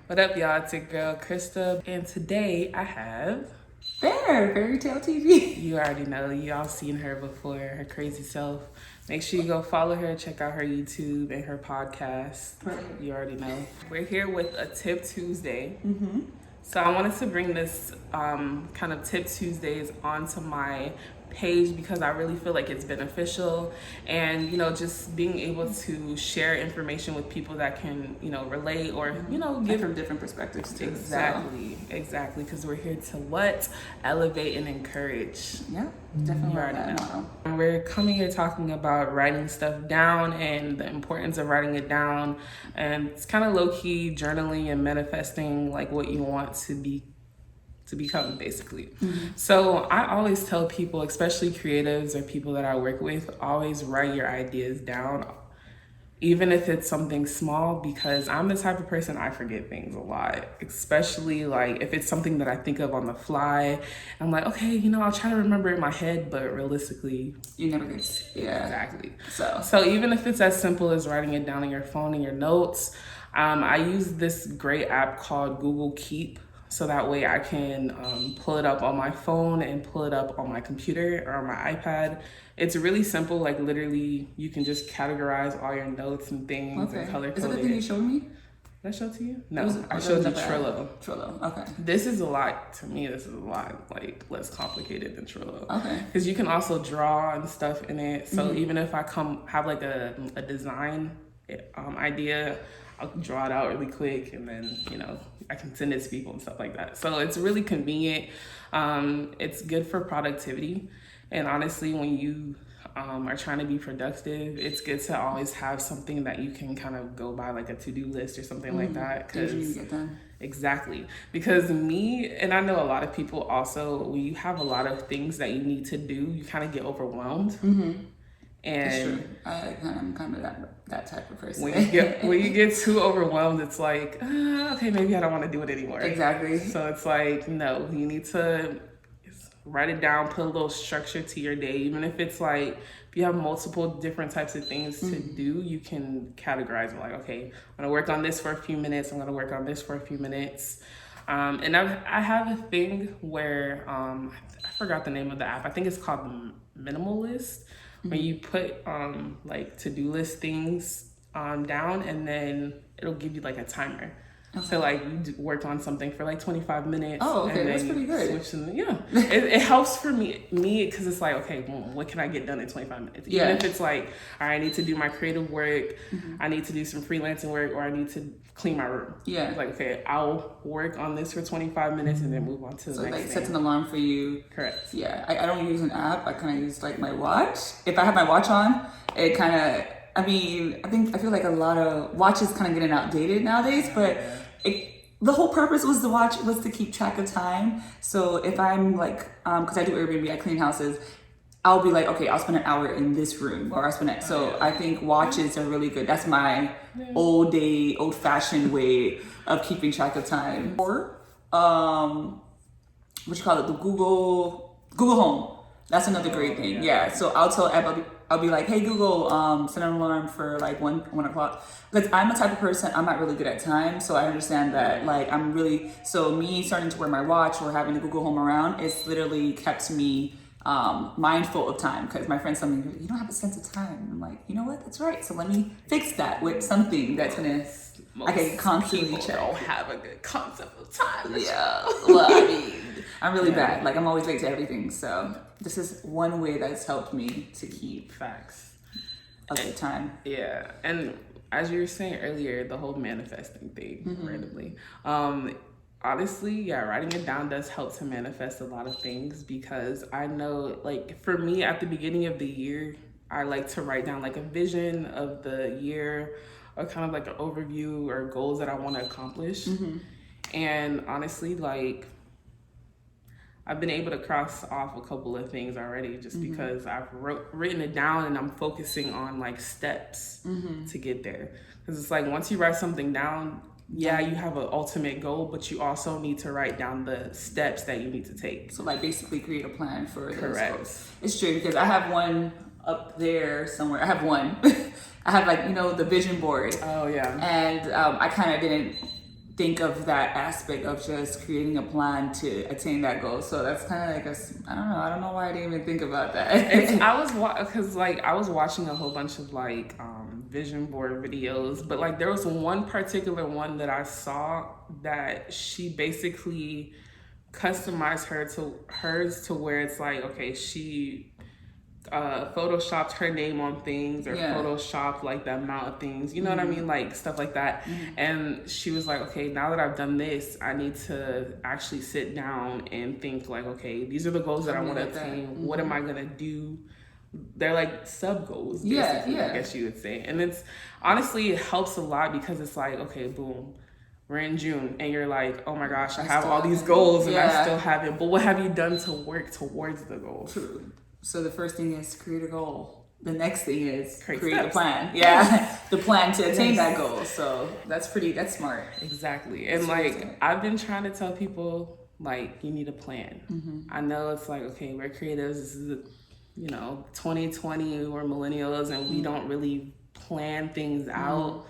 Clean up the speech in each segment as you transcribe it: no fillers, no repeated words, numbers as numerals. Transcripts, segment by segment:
What up, y'all? It's your girl, Krista. And today I have... Fairy Tale TV. You already know. Y'all seen her before, her crazy self. Make sure you go follow her, check out her YouTube and her podcast. Right. You already know. We're here with a Tip Tuesday. Mm-hmm. So I wanted to bring this kind of Tip Tuesdays onto my page because I really feel like it's beneficial, and just being able to share information with people that can relate or give from different perspectives too. Exactly because we're here to elevate and encourage. Yeah, definitely. You already know. And we're coming here talking about writing stuff down and the importance of writing it down, and it's kind of low-key journaling and manifesting like what you want to become, basically. Mm-hmm. So I always tell people, especially creatives or people that I work with, always write your ideas down, even if it's something small, because I'm the type of person, I forget things a lot, especially like if it's something that I think of on the fly. I'm like, okay, I'll try to remember in my head, but realistically, you never get. Yeah, exactly. So even if it's as simple as writing it down in your phone in your notes, I use this great app called Google Keep. So that way I can pull it up on my phone and pull it up on my computer or on my iPad. It's really simple. Like literally, you can just categorize all your notes and things and color code it. Is that the thing you showed me? Did I show it to you? No, I showed you Trello. Trello, okay. This is a lot, to me, this is a lot like less complicated than Trello. Okay. Because you can also draw and stuff in it. So even if I have like a design idea, I'll draw it out really quick, and then I can send it to people and stuff like that. So it's really convenient. It's good for productivity, and honestly, when you are trying to be productive, it's good to always have something that you can kind of go by, like a to-do list or something like that. Exactly, because me, and I know a lot of people also, when you have a lot of things that you need to do, you kind of get overwhelmed. Mm-hmm. And I'm kind of that type of person. When you get too overwhelmed, it's like, okay, maybe I don't want to do it anymore. Exactly. So it's like, no, you need to write it down, put a little structure to your day. Even if it's like, if you have multiple different types of things to do, you can categorize it. Like, okay, I'm going to work on this for a few minutes. I'm going to work on this for a few minutes. And I have a thing where, I forgot the name of the app. I think it's called the Minimalist. When you put like to-do list things down, and then it'll give you like a timer. Okay. So like you work on something for like 25 minutes. Oh, okay, and that's pretty good. It helps for me because it's like, okay, what can I get done in 25 minutes? Even if it's like, all right, I need to do my creative work, I need to do some freelancing work, or I need to clean my room. Yeah. It's like, okay, I'll work on this for 25 minutes and then move on to the next thing. So sets an alarm for you. Correct. Yeah, I don't use an app. I kind of use like my watch. If I have my watch on, it kind of, I feel like a lot of watches kind of getting outdated nowadays, but the whole purpose was the watch was to keep track of time. So if I'm like, because I do Airbnb, I clean houses, I'll be like, okay, I'll spend an hour in this room, or I'll spend it. So I think watches are really good. That's my old fashioned way of keeping track of time. Or, what you call it? The Google Home. That's another great thing. Yeah. So I'll tell everybody, I'll be like, hey Google, set an alarm for like 1 o'clock. Because I'm a type of person, I'm not really good at time. So I understand that like so me starting to wear my watch or having the Google Home around, it's literally kept me mindful of time. Because my friends tell me, you don't have a sense of time. And I'm like, you know what, that's right. So let me fix that with something that's I can constantly check. Don't have a good concept of time. Yeah, well, I mean, I'm really bad. Like I'm always late to everything. So this is one way that's helped me to keep facts a good time. Yeah, and as you were saying earlier, the whole manifesting thing, randomly. Honestly, writing it down does help to manifest a lot of things, because I know, like, for me, at the beginning of the year, I like to write down like a vision of the year, or kind of like an overview or goals that I want to accomplish. And honestly, like, I've been able to cross off a couple of things already, just because I've written it down and I'm focusing on like steps to get there. Because it's like, once you write something down, you have an ultimate goal, but you also need to write down the steps that you need to take. So like basically create a plan for those Correct. goals. It's true, because I have one up there somewhere. I have one. I have like, the vision board. Oh yeah. And I kind of didn't think of that aspect of just creating a plan to attain that goal. So that's kind of like I don't know why I didn't even think about that. I was watching a whole bunch of like vision board videos, but like there was one particular one that I saw that she basically customized hers to where it's like, okay, she photoshopped her name on things, or photoshopped like the amount of things, you know what I mean, like stuff like that. And she was like, okay, now that I've done this, I need to actually sit down and think like, okay, these are the goals that I want to attain. What am I gonna do? They're like sub goals, basically, I guess you would say. And it's honestly, it helps a lot because it's like, okay, boom, we're in June and you're like, oh my gosh, I have all these goals and I still haven't, but what have you done to work towards the goals? True. So the first thing is create a goal. The next thing is create steps. a plan. Yeah, the plan to attain that goal. So that's smart. Exactly. And like, I've been trying to tell people, like, you need a plan. I know it's like, okay, we're creatives. This is, 2020, we're millennials and we don't really plan things out.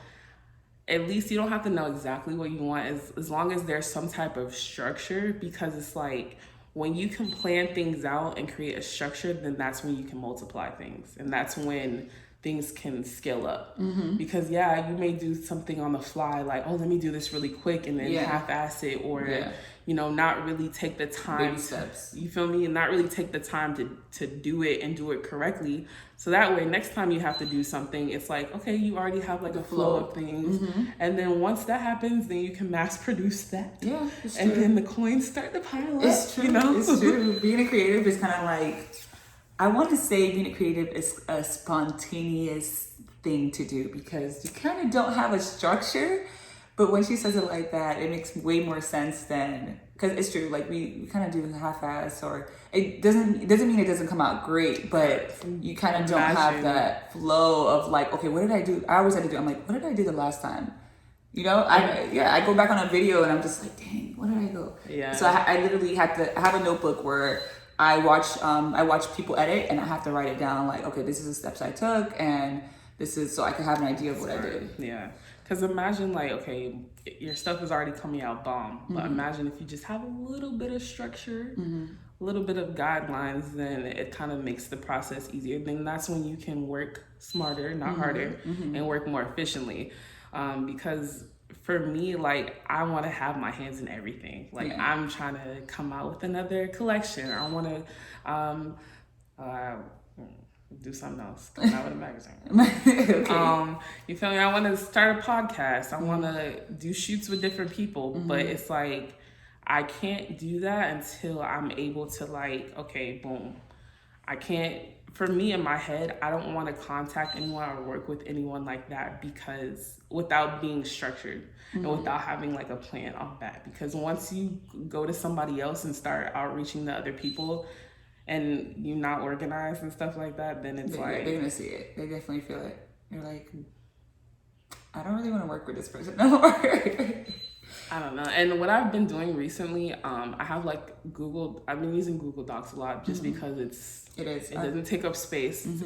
At least you don't have to know exactly what you want as long as there's some type of structure, because it's like, when you can plan things out and create a structure, then that's when you can multiply things. And that's when things can scale up. Because you may do something on the fly, like, oh, let me do this really quick and then half-ass it, or, not really take the time. Baby steps. You feel me? And not really take the time to do it and do it correctly. So that way, next time you have to do something, it's like, okay, you already have like a flow of things. And then once that happens, then you can mass produce that. Yeah, it's true. And then the coins start to pile up. It's true. It's true. Being a creative is kind of like, I want to say being a creative is a spontaneous thing to do because you kind of don't have a structure. But when she says it like that, it makes way more sense than, because it's true, like we kind of do half-ass, or it doesn't mean it doesn't come out great, but you kind of don't have that flow of like, okay, what did I do? I always had to do, I'm like, what did I do the last time? I go back on a video and I'm just like, dang, what did I go? Yeah. So I literally have a notebook where I watch people edit and I have to write it down, like, okay, this is the steps I took and this is so I can have an idea of what I did. Yeah. Because imagine like, okay, your stuff is already coming out bomb, but imagine if you just have a little bit of structure, a little bit of guidelines, then it kind of makes the process easier. Then that's when you can work smarter, not harder, and work more efficiently. Because for me, like, I want to have my hands in everything. Like, I'm trying to come out with another collection. I want to do something else. Come out with a magazine. Okay. You feel me? I want to start a podcast. I want to do shoots with different people, but it's like, I can't do that until I'm able to, like, okay, boom. I can't, for me in my head, I don't want to contact anyone or work with anyone like that, because without being structured and without having like a plan off bat, because once you go to somebody else and start outreaching to other people and you're not organized and stuff like that, then it's they're gonna see it. They definitely feel it. You're like, I don't really want to work with this person no more. I don't know. And what I've been doing recently, I have like I've been using Google Docs a lot just because it doesn't take up space. It's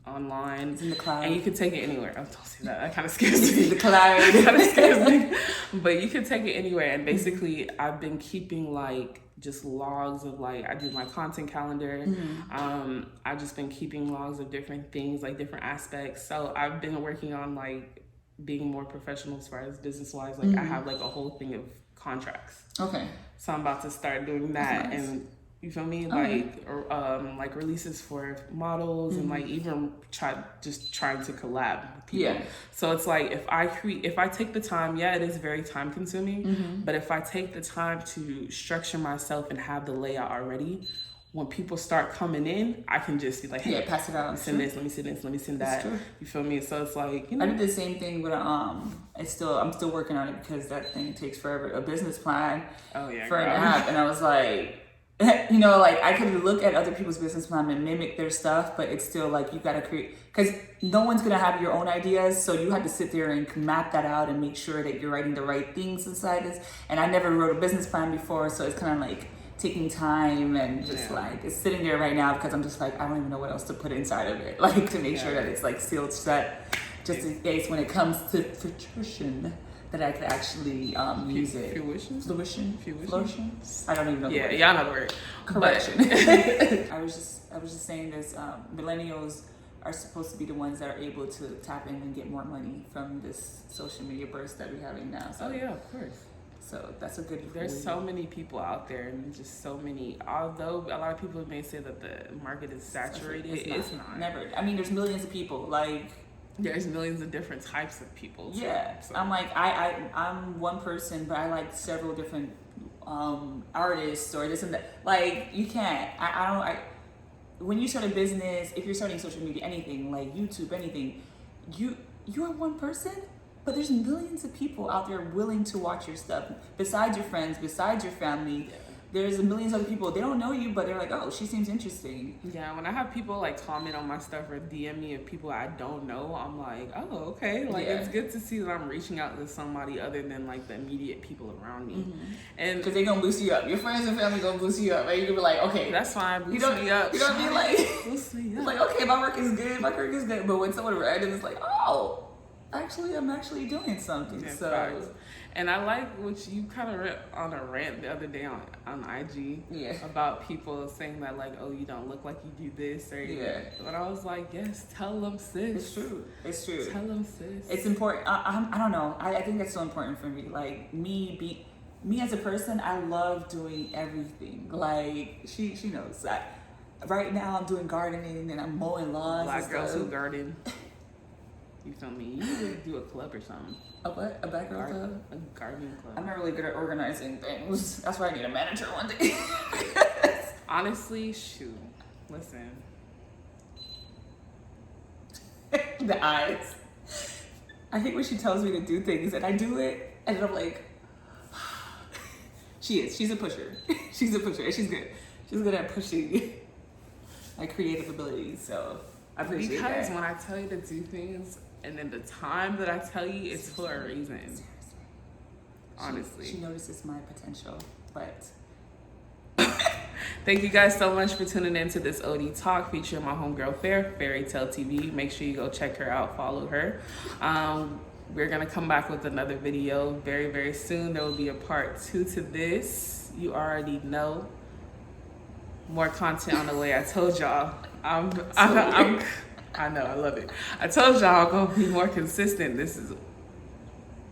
online. It's in the cloud. And you can take it anywhere. Oh, don't say that. That kind of scares me. The cloud. That kind of scares me. But you can take it anywhere. And basically, I've been keeping like just logs of like, I do my content calendar. I've just been keeping logs of different things, like different aspects. So I've been working on like being more professional as far as business wise. Like I have like a whole thing of contracts. Okay. So I'm about to start doing that. Nice. And you feel me? Like like releases for models and like even trying to collab with people. Yeah. So it's like if I take the time, it is very time consuming, but if I take the time to structure myself and have the layout already, when people start coming in, I can just be like, hey, pass it out. Send this, let me send this, let me send that. You feel me? So it's like, I did the same thing with I'm still working on it because that thing takes forever. A business plan for an app, and I was like, like I could look at other people's business plan and mimic their stuff, but it's still like you gotta create, because no one's gonna have your own ideas, so you have to sit there and map that out and make sure that you're writing the right things inside this. And I never wrote a business plan before, so it's kind of like taking time and just like it's sitting there right now because I'm just like, I don't even know what else to put inside of it, like to make sure that it's like sealed shut, just in case when it comes to fruition that I could actually use it. Fruition? I don't even know the Yeah, word. y'all know the word. Correction. I was just saying this. Millennials are supposed to be the ones that are able to tap in and get more money from this social media burst that we're having now. So, oh yeah, of course. So that's a good. There's so many people out there, and just so many. Although a lot of people may say that the market is saturated, it's not. Never. I mean, there's millions of people. Like, there's millions of different types of people. Yeah. So. I'm like, I'm one person, but I like several different artists or this and that. Like, you can't. When you start a business, if you're starting social media, anything like YouTube, anything, you are one person. But there's millions of people out there willing to watch your stuff. Besides your friends, besides your family, there's millions of other people. They don't know you, but they're like, oh, she seems interesting. Yeah, when I have people like comment on my stuff or DM me of people I don't know, I'm like, oh, okay. Like, it's good to see that I'm reaching out to somebody other than like the immediate people around me. And because they're going to boost you up. Your friends and family going to boost you up. And you're going to be like, okay. That's fine. Boost me up. You know what I mean? Like, boost me up. Like, okay, my work is good. But when someone random is like, oh. Actually, I'm actually doing something. Yeah, so, facts. And I like what you kind of read on a rant the other day on IG about people saying that like, oh, you don't look like you do this or But I was like, yes, tell them, sis. It's true. Tell them, sis. It's important. I don't know. I think that's so important for me. Like me as a person, I love doing everything. Like she knows that. Right now, I'm doing gardening and I'm mowing lawns. Black girls who garden. You feel me? You would do a club or something. A what? A black girl club? A gardening club. I'm not really good at organizing things. That's why I need a manager one day. Honestly, shoot. Listen. The eyes. I hate when she tells me to do things and I do it and I'm like, she's a pusher. She's a pusher and she's good. She's good at pushing my creative abilities. So I appreciate that. Because when I tell you to do things, and then the time that I tell you, it's for a reason. Seriously. Honestly. She notices my potential, but... Thank you guys so much for tuning in to this OD Talk featuring my homegirl Fairy Tale TV. Make sure you go check her out, follow her. We're going to come back with another video very, very soon. There will be a part 2 to this. You already know. More content on the way. I told y'all. I know, I love it. I told y'all I'm gonna be more consistent. This is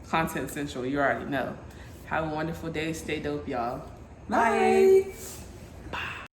Content Central. You already know. Have a wonderful day. Stay dope, y'all. Bye.